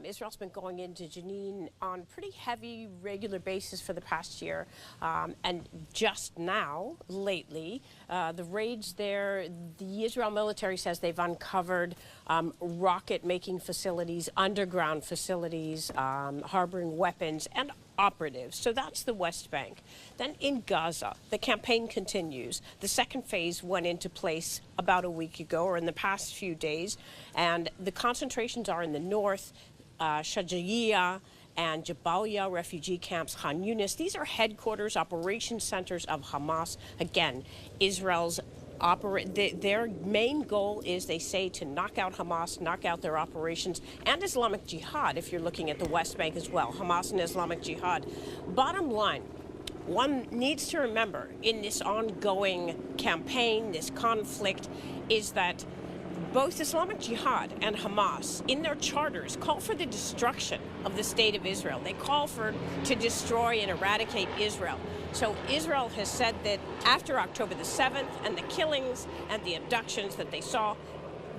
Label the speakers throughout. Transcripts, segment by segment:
Speaker 1: Israel's been going into Jenin on pretty heavy, regular basis for the past year. And just now, lately, the raids there, the Israel military says they've uncovered rocket-making facilities, underground facilities, harboring weapons, and operatives. So that's the West Bank. Then in Gaza, the campaign continues. The second phase went into place about a week ago, or in the past few days, and the concentrations are in the north, Shajaiya and Jabalia refugee camps, Khan Yunis. These are headquarters, operation centers of Hamas. Again, Israel's their main goal is, they say, to knock out Hamas, knock out their operations, and Islamic Jihad, if you're looking at the West Bank as well, Hamas and Islamic Jihad. Bottom line, one needs to remember in this ongoing campaign, this conflict, is that both Islamic Jihad and Hamas, in their charters, call for the destruction of the state of Israel. They call to destroy and eradicate Israel. So Israel has said that after October the 7th and the killings and the abductions that they saw,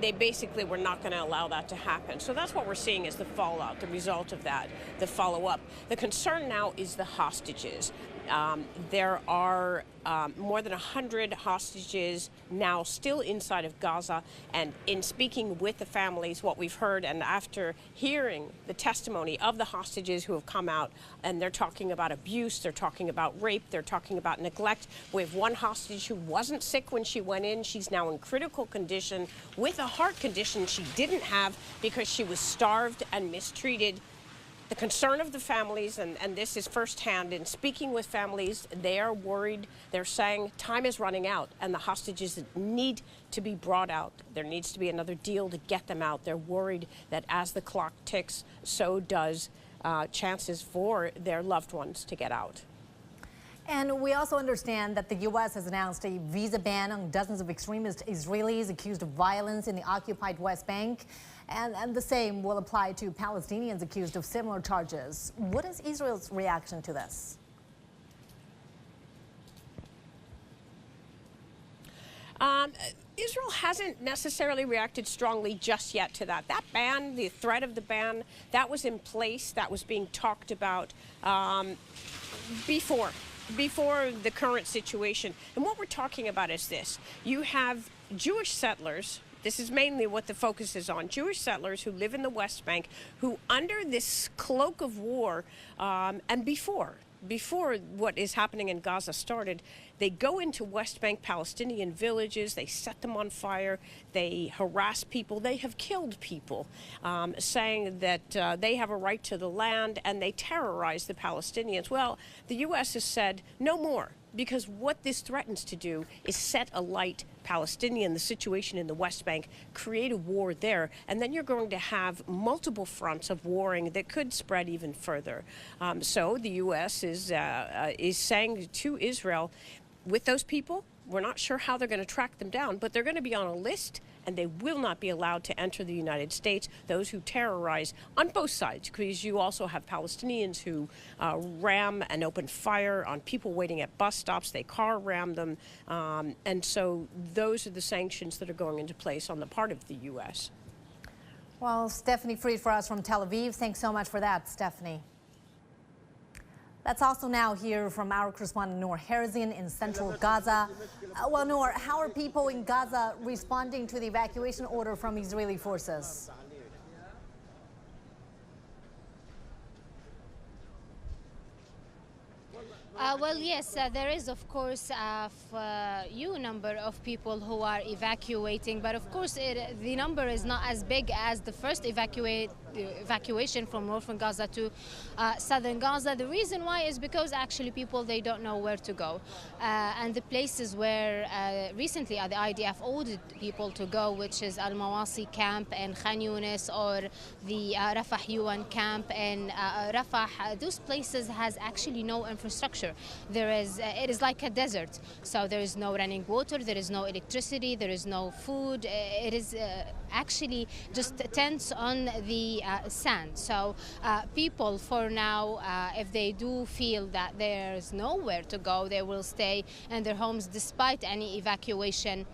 Speaker 1: they basically were not going to allow that to happen. So that's what we're seeing is the fallout, the result of that, the follow-up. The concern now is the hostages. There are more than 100 hostages now still inside of Gaza, and in speaking with the families, what we've heard, and after hearing the testimony of the hostages who have come out, and they're talking about abuse, they're talking about rape, they're talking about neglect. We have one hostage who wasn't sick when she went in. She's now in critical condition with a heart condition she didn't have because she was starved and mistreated. The concern of the families, and this is firsthand, in speaking with families, they are worried. They're saying time is running out and the hostages need to be brought out. There needs to be another deal to get them out. They're worried that as the clock ticks, so does chances for their loved ones to get out.
Speaker 2: And we also understand that the U.S. has announced a visa ban on dozens of extremist Israelis accused of violence in the occupied West Bank. And the same will apply to Palestinians accused of similar charges. What is Israel's reaction to this?
Speaker 1: Israel hasn't necessarily reacted strongly just yet to that. That ban, the threat of the ban, that was in place, that was being talked about before the current situation. And what we're talking about is this. You have Jewish settlers. This is mainly what the focus is on. Jewish settlers who live in the West Bank, who under this cloak of war, and before what is happening in Gaza started, they go into West Bank Palestinian villages, they set them on fire, they harass people, they have killed people, saying that they have a right to the land, and they terrorize the Palestinians. Well, the U.S. has said no more, because what this threatens to do is set alight Palestinian, the situation in the West Bank, create a war there, and then you're going to have multiple fronts of warring that could spread even further. So the U.S. is saying to Israel, with those people, we're not sure how they're going to track them down, but they're going to be on a list, and they will not be allowed to enter the United States, those who terrorize on both sides, because you also have Palestinians who ram and open fire on people waiting at bus stops. They car ram them. And so those are the sanctions that are going into place on the part of the U.S.
Speaker 2: Well, Stephanie Fried for us from Tel Aviv. Thanks so much for that, Stephanie. Let's also now hear from our correspondent Noor Harazian in central Gaza. Well, Noor, how are people in Gaza responding to the evacuation order from Israeli forces?
Speaker 3: Well, yes, there is, of course, a few number of people who are evacuating, but of course the number is not as big as the first evacuation from northern Gaza to southern Gaza. The reason why is because actually people, they don't know where to go. And the places where recently the IDF ordered people to go, which is Al-Mawasi camp and Khan Yunis, or the Rafah UN camp and Rafah, those places has actually no infrastructure. It is like a desert. So there is no running water, there is no electricity, there is no food. It is actually just tents on the sand. So people for now, if they do feel that there's nowhere to go, they will stay in their homes despite any evacuation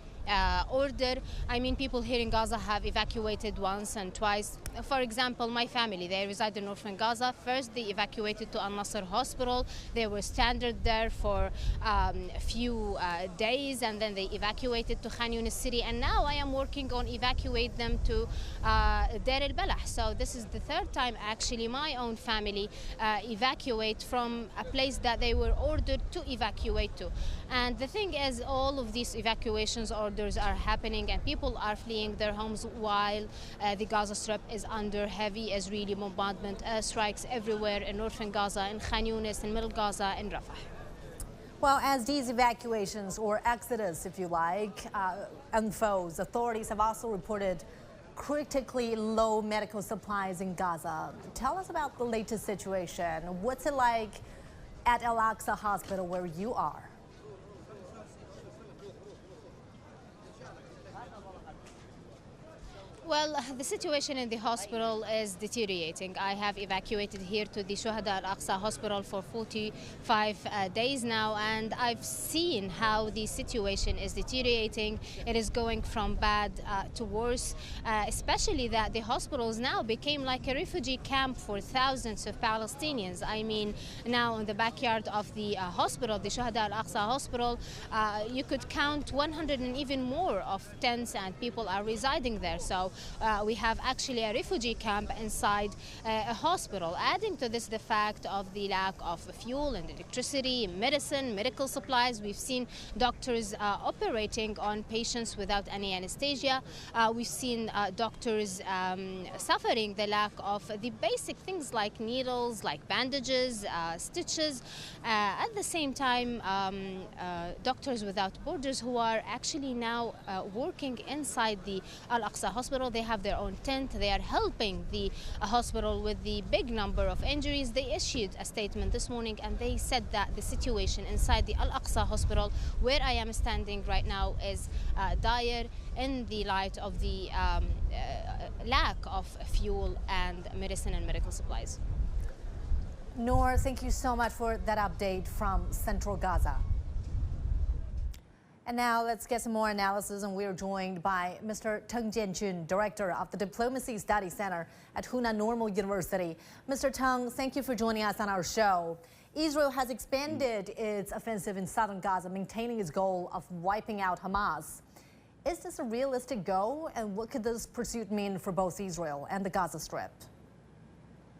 Speaker 3: order. I mean, people here in Gaza have evacuated once and twice. For example, my family, they reside in northern Gaza. First, they evacuated to Al-Nasser Hospital. They were stranded there for a few days, and then they evacuated to Khan Yunis city. And now I am working on evacuate them to Deir al-Balah. So this is the third time, actually, my own family evacuate from a place that they were ordered to evacuate to. And the thing is, all of these evacuations orders are happening and people are fleeing their homes while the Gaza Strip is under heavy Israeli bombardment strikes everywhere in northern Gaza, in Khan Yunis, in Middle Gaza, in Rafah.
Speaker 2: Well, as these evacuations, or exodus if you like, unfolds, authorities have also reported critically low medical supplies in Gaza. Tell us about the latest situation. What's it like at Al-Aqsa Hospital where you are?
Speaker 3: Well, the situation in the hospital is deteriorating. I have evacuated here to the Shuhada Al-Aqsa Hospital for 45 days now, and I've seen how the situation is deteriorating. It is going from bad to worse, especially that the hospitals now became like a refugee camp for thousands of Palestinians. I mean, now in the backyard of the hospital, the Shuhada Al-Aqsa Hospital, you could count 100 and even more of tents, and people are residing there. So we have actually a refugee camp inside a hospital. Adding to this the fact of the lack of fuel and electricity, medicine, medical supplies. We've seen doctors operating on patients without any anesthesia. We've seen doctors suffering the lack of the basic things like needles, like bandages, stitches. At the same time, Doctors Without Borders, who are actually now working inside the Al-Aqsa Hospital, they have their own tent. They are helping the hospital with the big number of injuries. They issued a statement this morning and they said that the situation inside the Al-Aqsa Hospital, where I am standing right now, is dire in the light of the lack of fuel and medicine and medical supplies.
Speaker 2: Noor, thank you so much for that update from Central Gaza. And now let's get some more analysis, and we're joined by Mr. Teng Jianjun, Director of the Diplomacy Study Center at Hunan Normal University. Mr. Teng, thank you for joining us on our show. Israel has expanded its offensive in southern Gaza, maintaining its goal of wiping out Hamas. Is this a realistic goal, and what could this pursuit mean for both Israel and the Gaza Strip?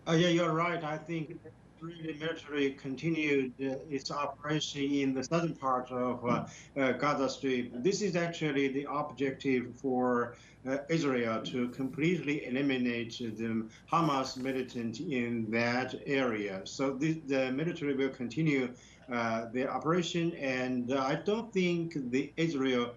Speaker 4: Yeah, you're right. I think the military continued its operation in the southern part of Gaza Strip. This is actually the objective for Israel, to completely eliminate the Hamas militant in that area. So the military will continue their operation, and I don't think the Israel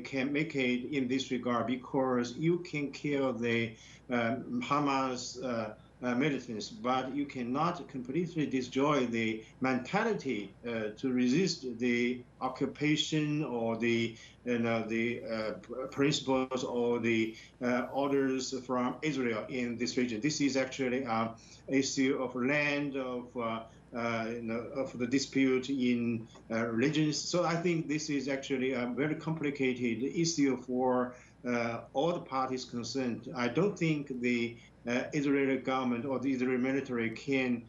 Speaker 4: can make it in this regard, because you can kill the Hamas militants, but you cannot completely destroy the mentality to resist the occupation or the principles or the orders from Israel in this region. This is actually an issue of land, of the dispute in religions. So I think this is actually a very complicated issue for all the parties concerned. I don't think the Israeli government or the Israeli military can,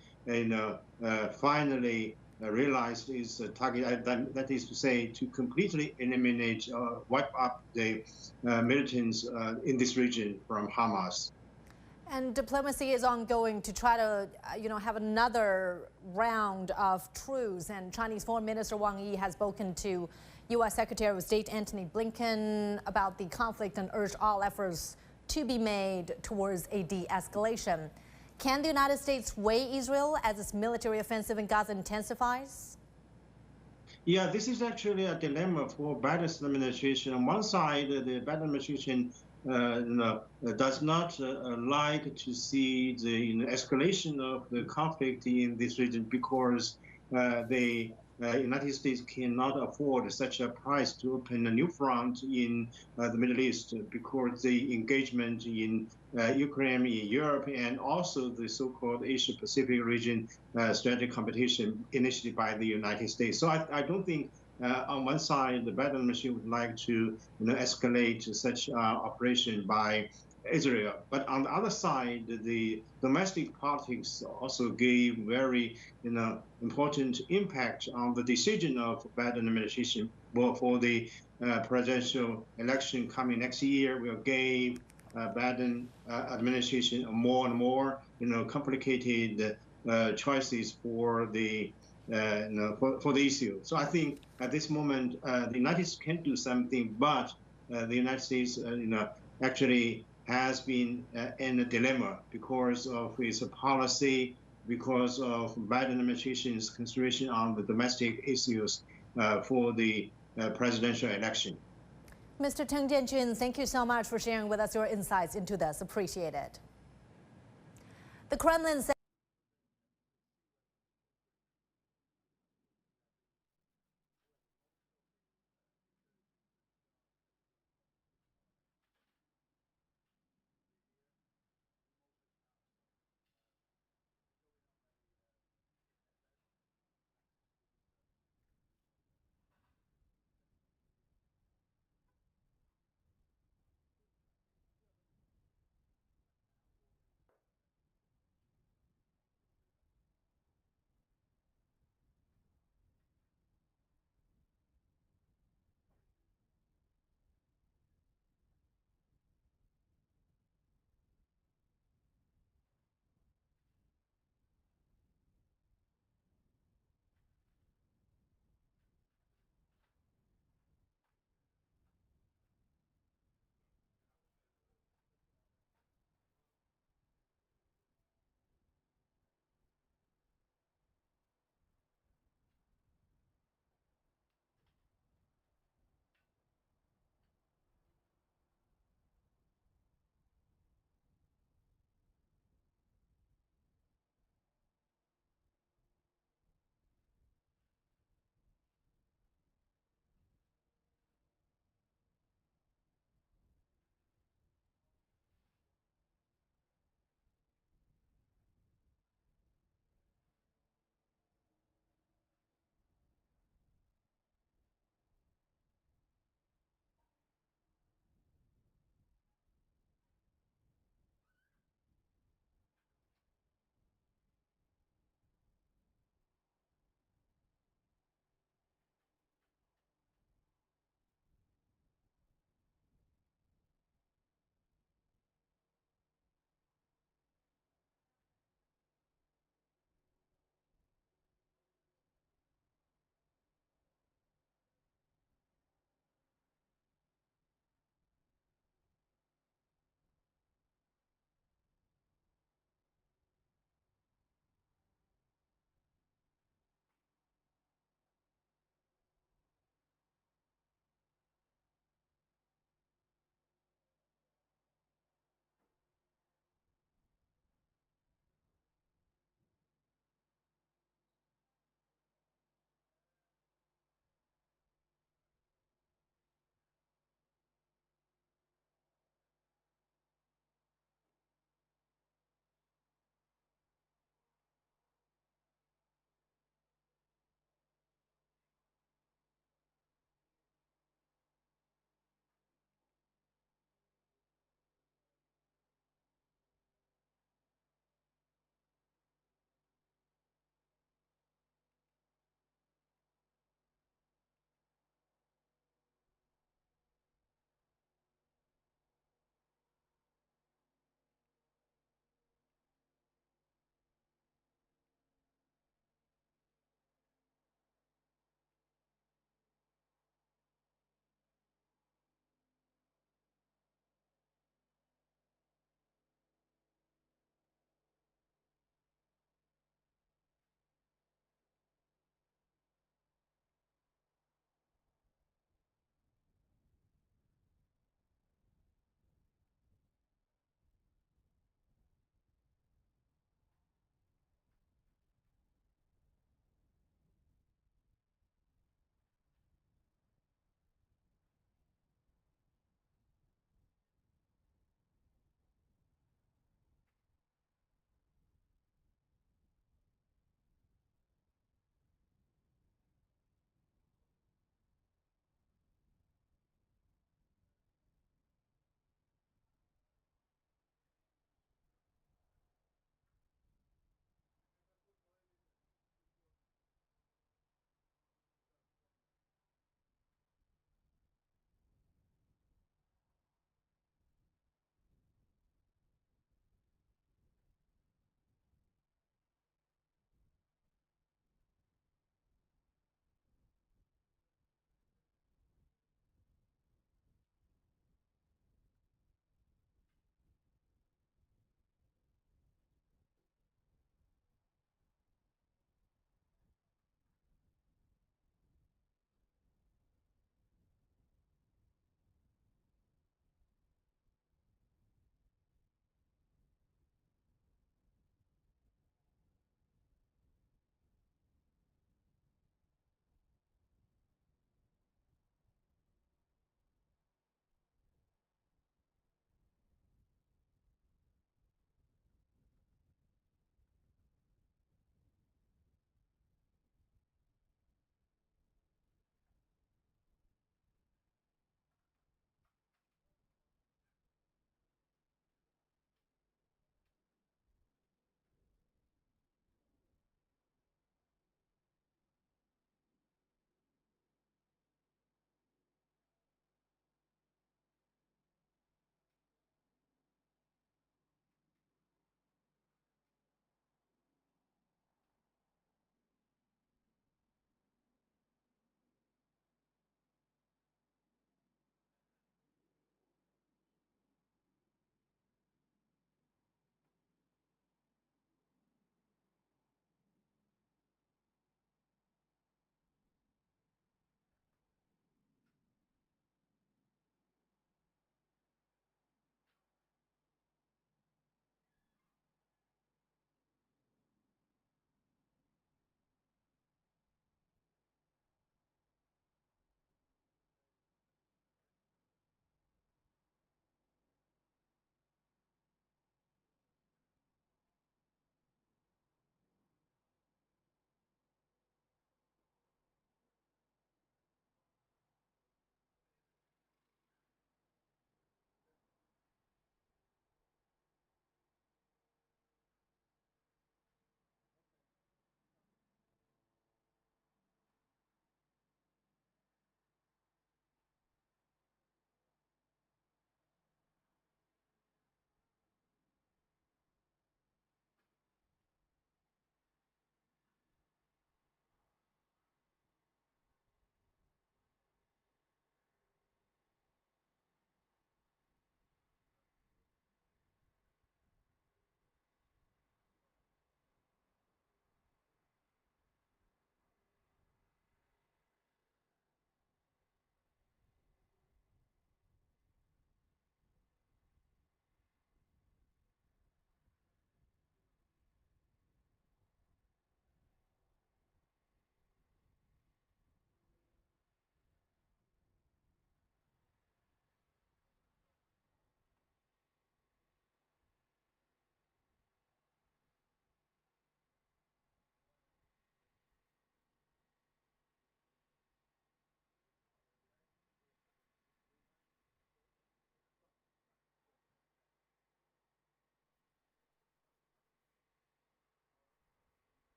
Speaker 4: finally realize its target. That is to say, to completely eliminate, wipe up the militants in this region from Hamas.
Speaker 2: And diplomacy is ongoing to try to, have another round of truce. And Chinese Foreign Minister Wang Yi has spoken to U.S. Secretary of State Antony Blinken about the conflict and urged all efforts to be made towards a de-escalation. Can the United States sway Israel as its military offensive in Gaza intensifies?
Speaker 4: Yeah, this is actually a dilemma for Biden's administration. On one side, the Biden administration does not like to see the escalation of the conflict in this region, because the United States cannot afford such a price to open a new front in the Middle East, because the engagement in Ukraine, in Europe, and also the so-called Asia-Pacific region strategic competition initiated by the United States. So I don't think on one side, the Biden administration would like to escalate such operation by Israel. But on the other side, the domestic politics also gave very important impact on the decision of Biden administration for the presidential election coming next year. Will give Biden administration more and more complicated choices for the for the issue. So I think at this moment the United States can do something, but the United States actually has been in a dilemma because of its policy, because of Biden administration's consideration on the domestic issues for the presidential election.
Speaker 2: Mr. Teng Jianjun, thank you so much for sharing with us your insights into this. Appreciate it. The Kremlin said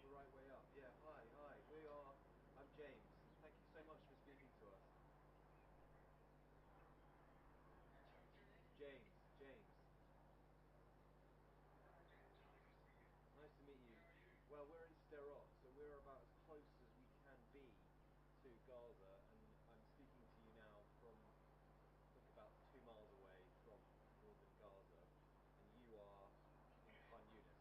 Speaker 5: the right way up. Yeah, hi. I'm James. Thank you so much for speaking to us. James. Nice to meet you. Well, we're in Sderot, so we're about as close as we can be to Gaza, and I'm speaking to you now from, I think, about 2 miles away from northern Gaza, and you are in Khan Yunis.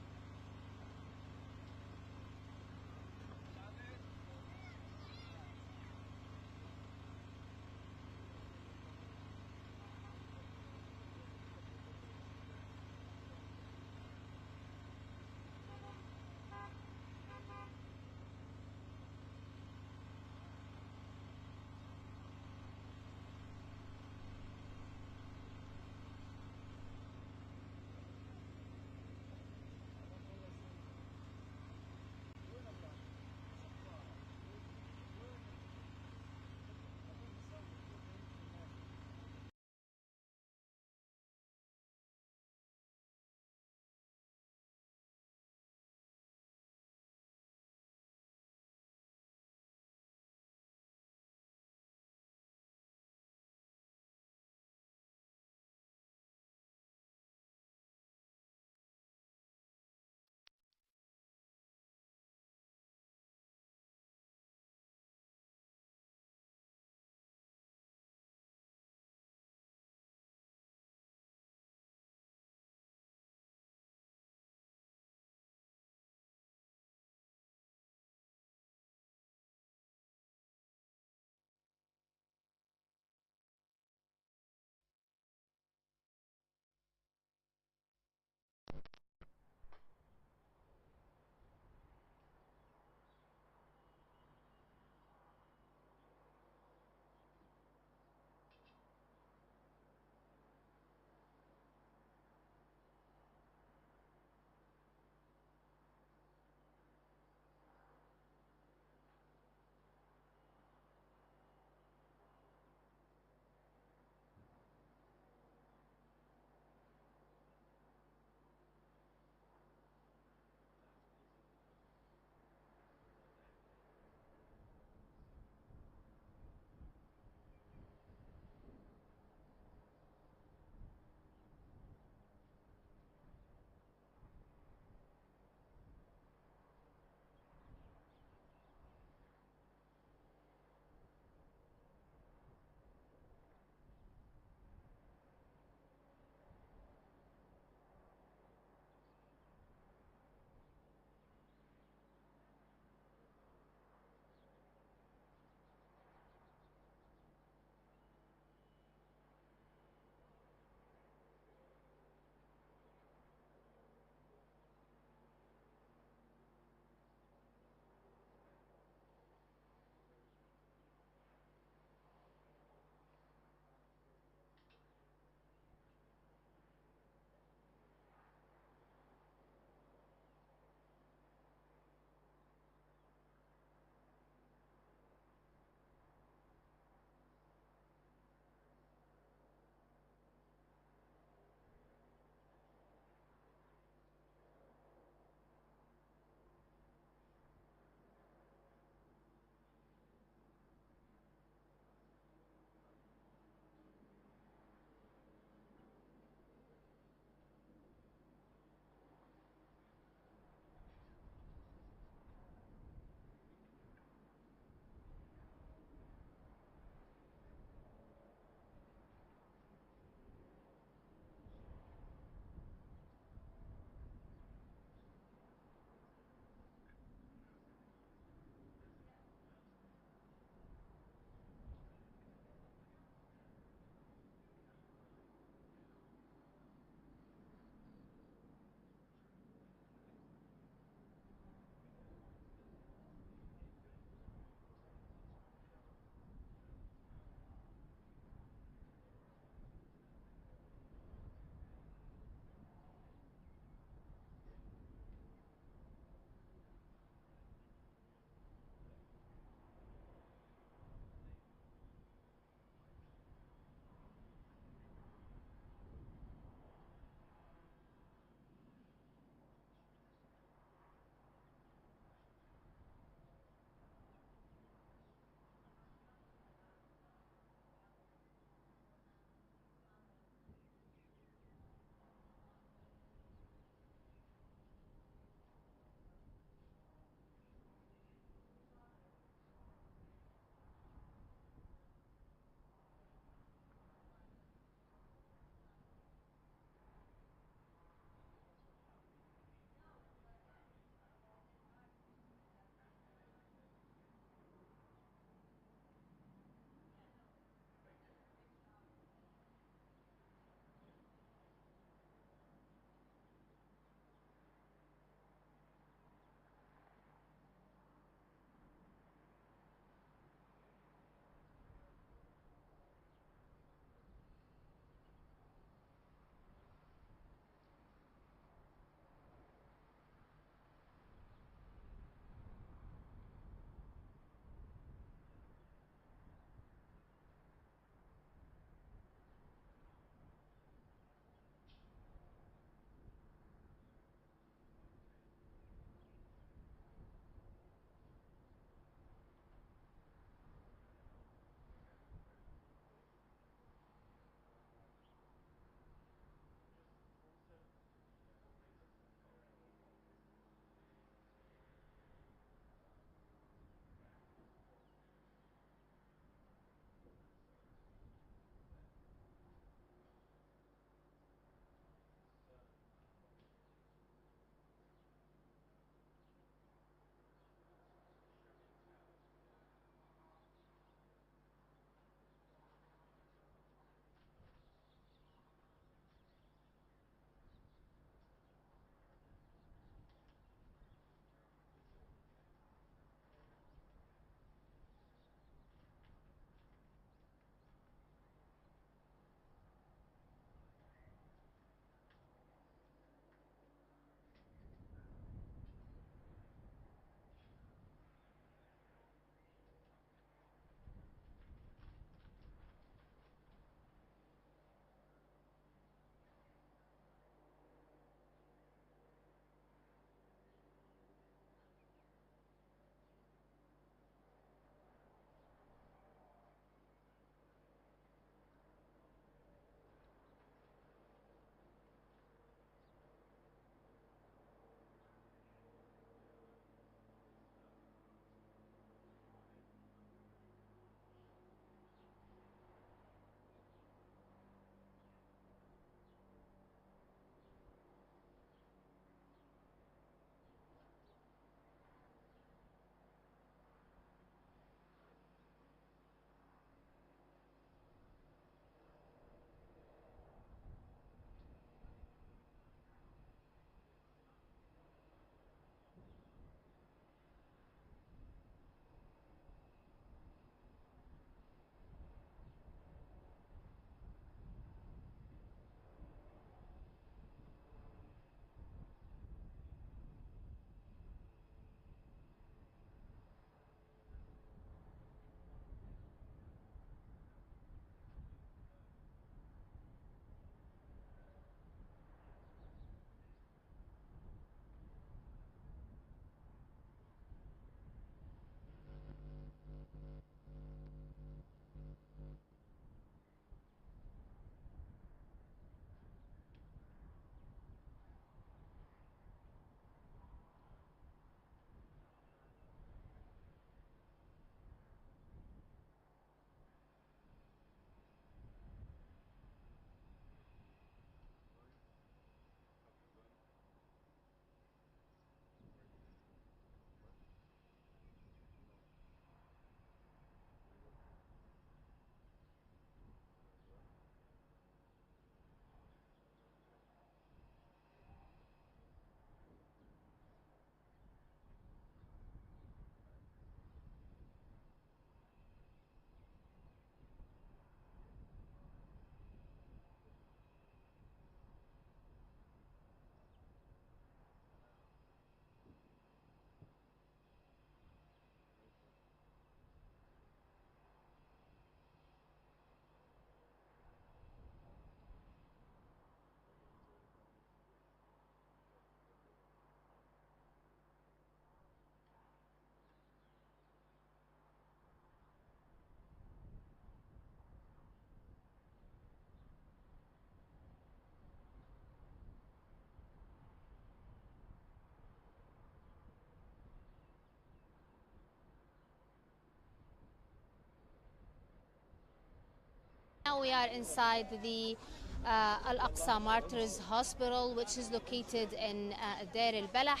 Speaker 3: we are inside the Al-Aqsa Martyrs Hospital, which is located in Deir al-Balah.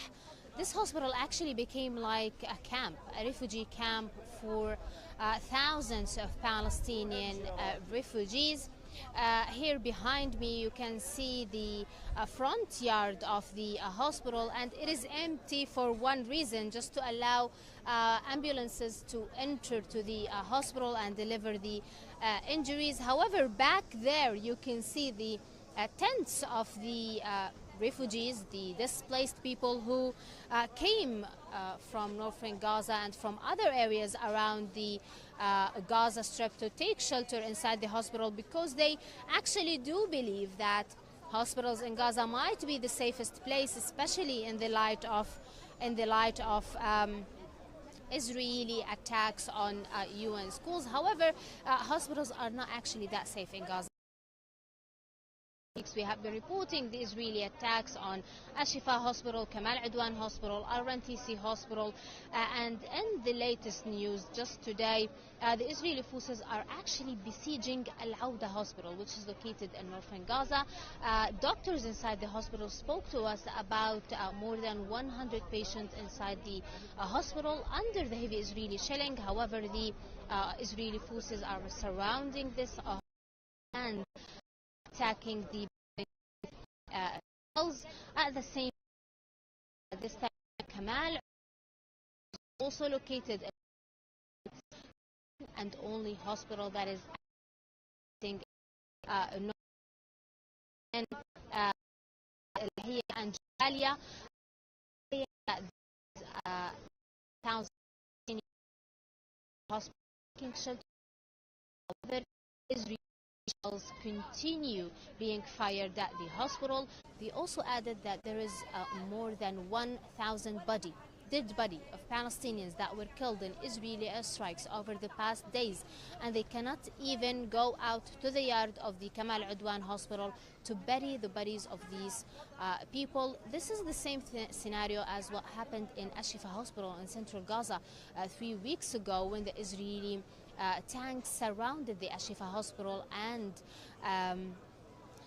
Speaker 3: This hospital actually became like a camp, a refugee camp for thousands of Palestinian refugees. Here behind me you can see the front yard of the hospital, and it is empty for one reason, just to allow ambulances to enter to the hospital and deliver the injuries. However, back there you can see the tents of the refugees, the displaced people who came from northern Gaza and from other areas around the Gaza Strip to take shelter inside the hospital, because they actually do believe that hospitals in Gaza might be the safest place, especially in the light of Israeli attacks on UN schools. However, hospitals are not actually that safe in Gaza. We have been reporting the Israeli attacks on Ashifa Hospital, Kamal Adwan Hospital, Al-Rantisi Hospital, and in the latest news just today, the Israeli forces are actually besieging Al-Awda Hospital, which is located in northern Gaza. Doctors inside the hospital spoke to us about more than 100 patients inside the hospital under the heavy Israeli shelling. However, the Israeli forces are surrounding this and attacking the cells. At the same time, this time Kamal is also located in and only hospital that is acting and Jalia hospital. Israel continue being fired at the hospital. They also added that there is more than 1,000 dead body of Palestinians that were killed in Israeli airstrikes over the past days, and they cannot even go out to the yard of the Kamal Adwan Hospital to bury the bodies of these people. This is the same scenario as what happened in Ashifa Hospital in central Gaza 3 weeks ago, when the Israeli tanks surrounded the Ashifa Hospital and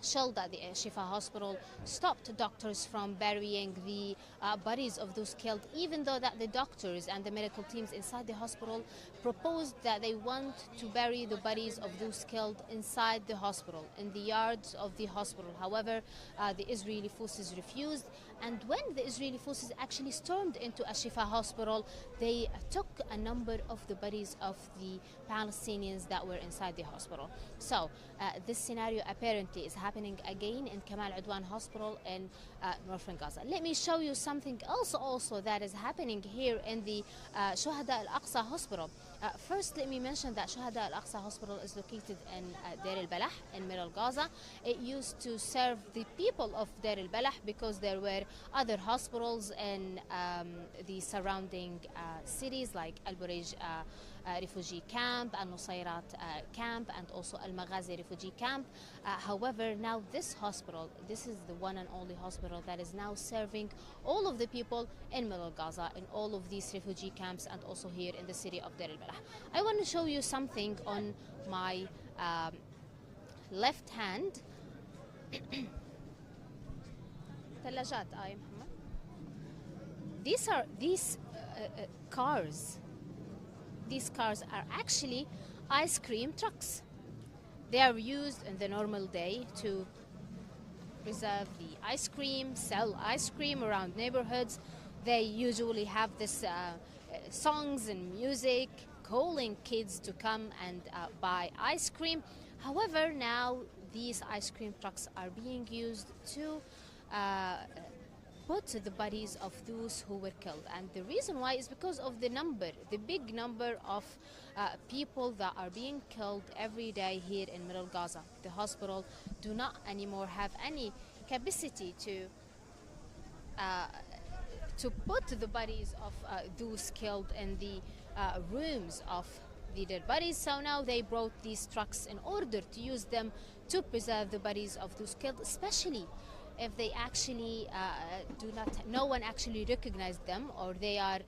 Speaker 3: shelled at the Shifa Hospital, stopped doctors from burying the bodies of those killed, even though that the doctors and the medical teams inside the hospital proposed that they want to bury the bodies of those killed inside the hospital, in the yards of the hospital. However, the Israeli forces refused, and when the Israeli forces actually stormed into Ashifa Hospital, they took a number of the bodies of the Palestinians that were inside the hospital. So this scenario apparently is happening again in Kamal Adwan Hospital in northern Gaza. Let me show you something else also that is happening here in the Shuhada Al-Aqsa Hospital. First, let me mention that Shuhada Al-Aqsa Hospital is located in Deir al-Balah in middle Gaza. It used to serve the people of Deir al-Balah because there were other hospitals in the surrounding cities like Al-Burej refugee camp, Al-Nusayrat camp, and also Al-Maghazi refugee camp. However, now this hospital, this is the one and only hospital that is now serving all of the people in middle Gaza, in all of these refugee camps, and also here in the city of Deir al-Balah. I want to show you something on my left hand. These cars. These cars are actually ice cream trucks. They are used in the normal day to preserve the ice cream, sell ice cream around neighborhoods. They usually have this songs and music calling kids to come and buy ice cream. However, now these ice cream trucks are being used to put the bodies of those who were killed, and the reason why is because of the big number of people that are being killed every day here in middle Gaza. The hospital do not anymore have any capacity to put the bodies of those killed in the rooms of the dead bodies. So now they brought these trucks in order to use them to preserve the bodies of those killed, especially if they actually no one actually recognized them, or they are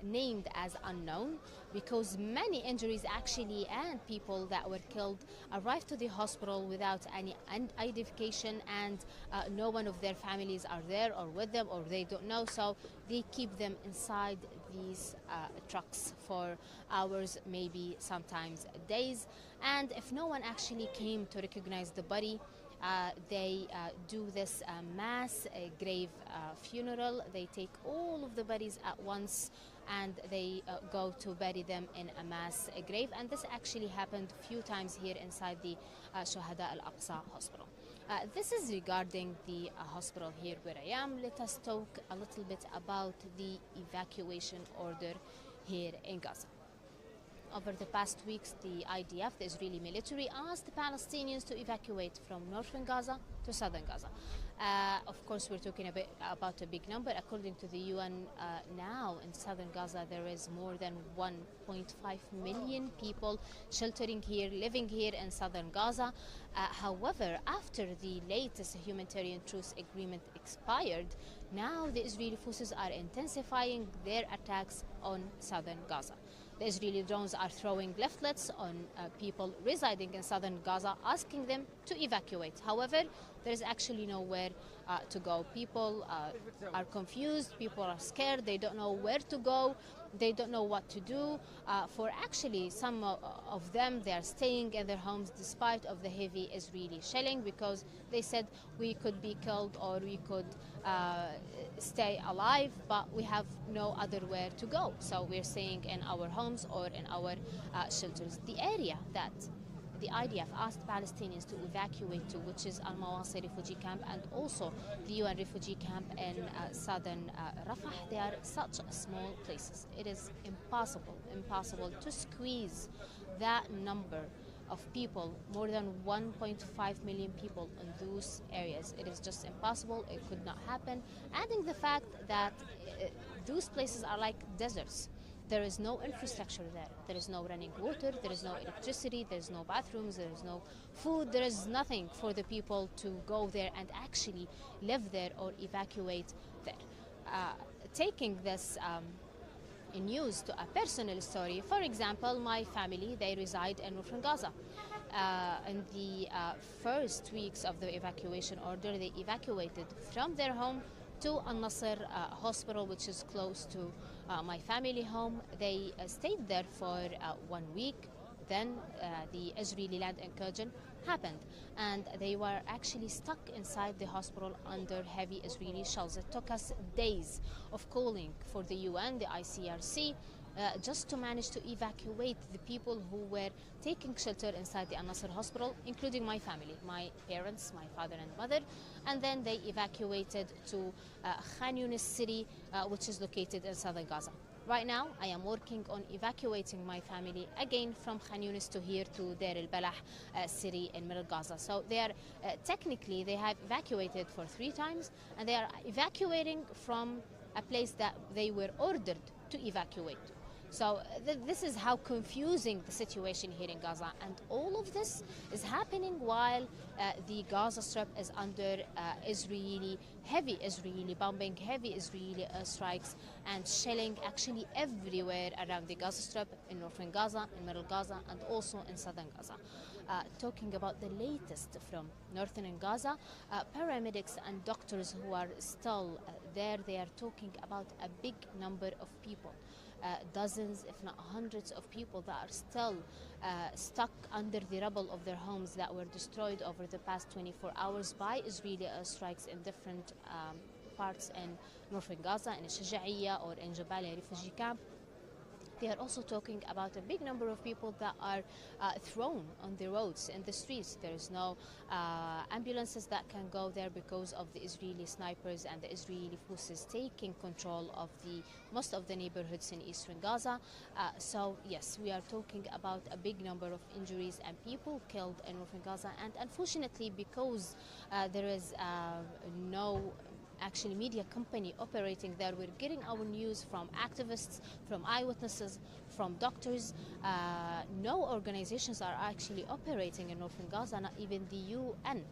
Speaker 3: named as unknown because many injuries actually and people that were killed arrived to the hospital without any identification, and no one of their families are there or with them, or they don't know, so they keep them inside these trucks for hours, maybe sometimes days. And if no one actually came to recognize the body, they do this mass grave funeral. They take all of the bodies at once and they go to bury them in a mass grave. And this actually happened a few times here inside the Shuhada Al-Aqsa hospital. This is regarding the hospital here where I am. Let us talk a little bit about the evacuation order here in Gaza. Over the past weeks, the IDF, the Israeli military, asked the Palestinians to evacuate from northern Gaza to southern Gaza. Of course, we're talking about a big number. According to the UN, now in southern Gaza, there is more than 1.5 million people sheltering here, living here in southern Gaza. However, after the latest humanitarian truce agreement expired, now the Israeli forces are intensifying their attacks on southern Gaza. The Israeli drones are throwing leaflets on people residing in southern Gaza, asking them to evacuate. However, there is actually nowhere to go. People are confused, people are scared, they don't know where to go, they don't know what to do. For actually some of them, they are staying in their homes despite of the heavy Israeli shelling, because they said we could be killed or we could stay alive, but we have no other where to go. So we're staying in our homes or in our shelters. The area that the IDF asked Palestinians to evacuate to, which is Al-Mawasi refugee camp and also the UN refugee camp in southern Rafah, they are such small places. It is impossible to squeeze that number of people, more than 1.5 million people in those areas. It is just impossible. It could not happen. Adding the fact that those places are like deserts. There is no infrastructure there. There is no running water, there is no electricity, there is no bathrooms, there is no food, there is nothing for the people to go there and actually live there or evacuate there. Taking this news to a personal story, for example, my family, they reside in northern Gaza. In the first weeks of the evacuation order, they evacuated from their home to Al-Nasr hospital, which is close to my family home. They stayed there for 1 week. Then the Israeli land incursion happened, and they were actually stuck inside the hospital under heavy Israeli shells. It took us days of calling for the UN, the ICRC, just to manage to evacuate the people who were taking shelter inside the Al-Nasr hospital, including my family, my parents, my father and mother. And then they evacuated to Khan Yunis city, which is located in southern Gaza. Right now, I am working on evacuating my family again from Khan Yunis to here to Deir al-Balah city in middle Gaza. So they are technically, they have evacuated for 3 times, and they are evacuating from a place that they were ordered to evacuate. So this is how confusing the situation here in Gaza. And all of this is happening while the Gaza Strip is under heavy Israeli bombing, heavy Israeli strikes and shelling actually everywhere around the Gaza Strip, in northern Gaza, in middle Gaza, and also in southern Gaza. Talking about the latest from northern Gaza, paramedics and doctors who are still there, they are talking about a big number of people. Dozens, if not hundreds of people that are still stuck under the rubble of their homes that were destroyed over the past 24 hours by Israeli strikes in different parts in northern Gaza, in Shaja'iyya or in Jabalia refugee camp. They are also talking about a big number of people that are thrown on the roads, in the streets. There is no ambulances that can go there because of the Israeli snipers and the Israeli forces taking control of most of the neighborhoods in eastern Gaza. So yes, we are talking about a big number of injuries and people killed in northern Gaza. And unfortunately, because there is no actually media company operating there. We're getting our news from activists, from eyewitnesses, from doctors. No organizations are actually operating in northern Gaza, not even the UN.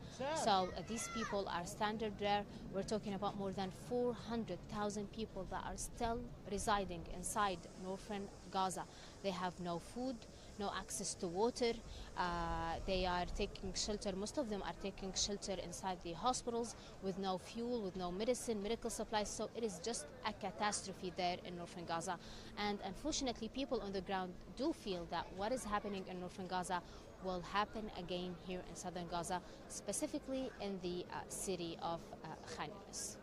Speaker 3: So these people are standard there. We're talking about more than 400,000 people that are still residing inside northern Gaza. They have no food, no access to water. They are taking shelter, most of them are taking shelter inside the hospitals with no fuel, with no medicine, medical supplies. So it is just a catastrophe there in northern Gaza. And unfortunately, people on the ground do feel that what is happening in northern Gaza will happen again here in southern Gaza, specifically in the city of Khan Yunis.